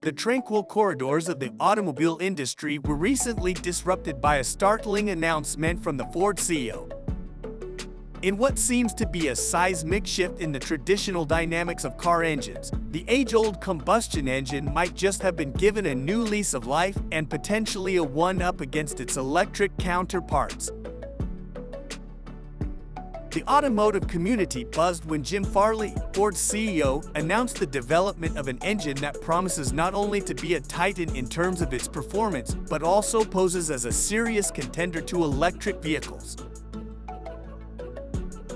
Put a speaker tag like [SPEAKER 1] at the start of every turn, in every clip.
[SPEAKER 1] The tranquil corridors of the automobile industry were recently disrupted by a startling announcement from the Ford CEO. In what seems to be a seismic shift in the traditional dynamics of car engines, the age-old combustion engine might just have been given a new lease of life and potentially a one-up against its electric counterparts. The automotive community buzzed when Jim Farley, Ford's CEO, announced the development of an engine that promises not only to be a titan in terms of its performance, but also poses as a serious contender to electric vehicles.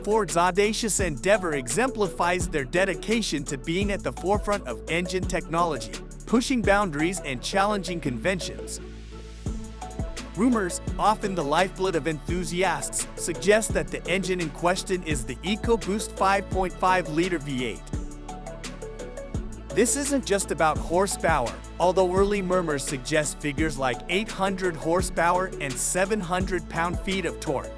[SPEAKER 1] Ford's audacious endeavor exemplifies their dedication to being at the forefront of engine technology, pushing boundaries and challenging conventions. Rumors, often the lifeblood of enthusiasts, suggest that the engine in question is the EcoBoost 5.5-liter V8. This isn't just about horsepower, although early murmurs suggest figures like 800 horsepower and 700 pound-feet of torque.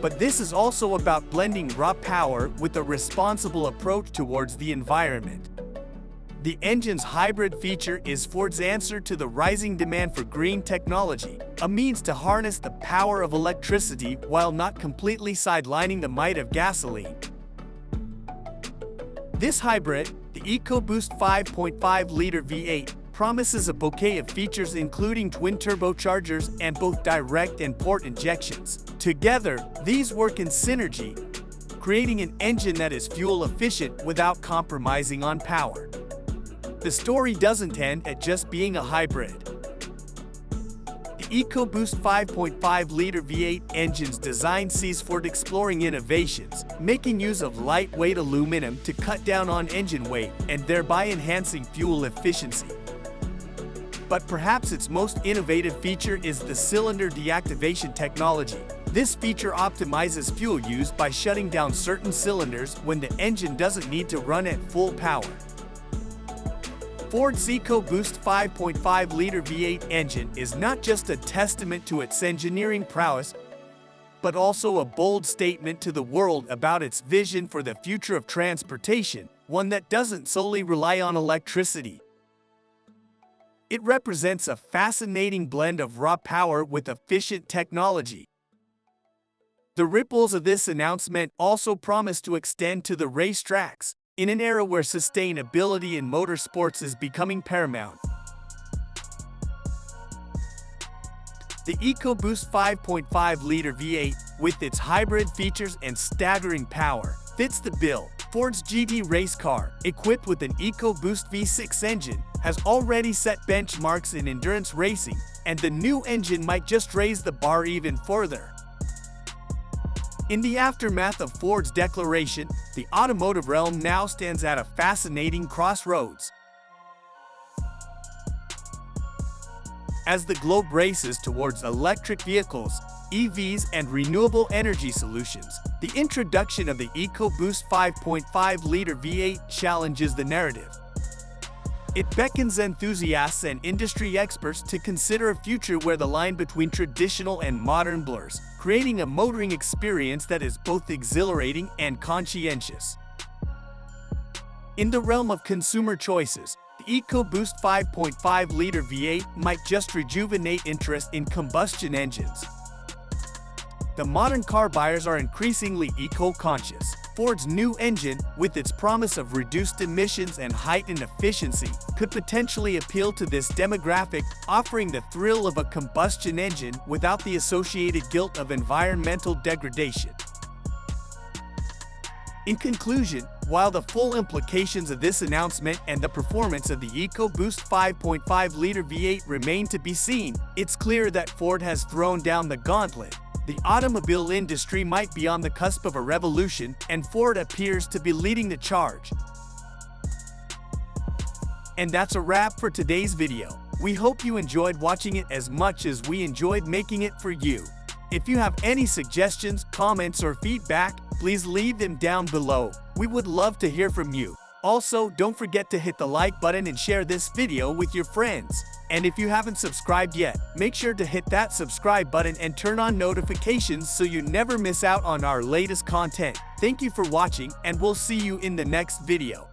[SPEAKER 1] But this is also about blending raw power with a responsible approach towards the environment. The engine's hybrid feature is Ford's answer to the rising demand for green technology, a means to harness the power of electricity while not completely sidelining the might of gasoline. This hybrid, the EcoBoost 5.5-liter V8, promises a bouquet of features including twin turbochargers and both direct and port injections. Together, these work in synergy, creating an engine that is fuel efficient without compromising on power. The story doesn't end at just being a hybrid. The EcoBoost 5.5-liter V8 engine's design sees Ford exploring innovations, making use of lightweight aluminum to cut down on engine weight and thereby enhancing fuel efficiency. But perhaps its most innovative feature is the cylinder deactivation technology. This feature optimizes fuel use by shutting down certain cylinders when the engine doesn't need to run at full power. Ford's EcoBoost 5.5-liter V8 engine is not just a testament to its engineering prowess, but also a bold statement to the world about its vision for the future of transportation, one that doesn't solely rely on electricity. It represents a fascinating blend of raw power with efficient technology. The ripples of this announcement also promise to extend to the racetracks, in an era where sustainability in motorsports is becoming paramount. The EcoBoost 5.5-liter V8, with its hybrid features and staggering power, fits the bill. Ford's GT race car, equipped with an EcoBoost V6 engine, has already set benchmarks in endurance racing, and the new engine might just raise the bar even further. In the aftermath of Ford's declaration, the automotive realm now stands at a fascinating crossroads. As the globe races towards electric vehicles, EVs, and renewable energy solutions, the introduction of the EcoBoost 5.5-liter V8 challenges the narrative. It beckons enthusiasts and industry experts to consider a future where the line between traditional and modern blurs, creating a motoring experience that is both exhilarating and conscientious. In the realm of consumer choices, the EcoBoost 5.5-liter V8 might just rejuvenate interest in combustion engines. The modern car buyers are increasingly eco-conscious. Ford's new engine, with its promise of reduced emissions and heightened efficiency, could potentially appeal to this demographic, offering the thrill of a combustion engine without the associated guilt of environmental degradation. In conclusion, while the full implications of this announcement and the performance of the EcoBoost 5.5-liter V8 remain to be seen, it's clear that Ford has thrown down the gauntlet. The automobile industry might be on the cusp of a revolution, and Ford appears to be leading the charge. And that's a wrap for today's video. We hope you enjoyed watching it as much as we enjoyed making it for you. If you have any suggestions, comments, or feedback, please leave them down below. We would love to hear from you. Also, don't forget to hit the like button and share this video with your friends. And if you haven't subscribed yet, make sure to hit that subscribe button and turn on notifications so you never miss out on our latest content. Thank you for watching, and we'll see you in the next video.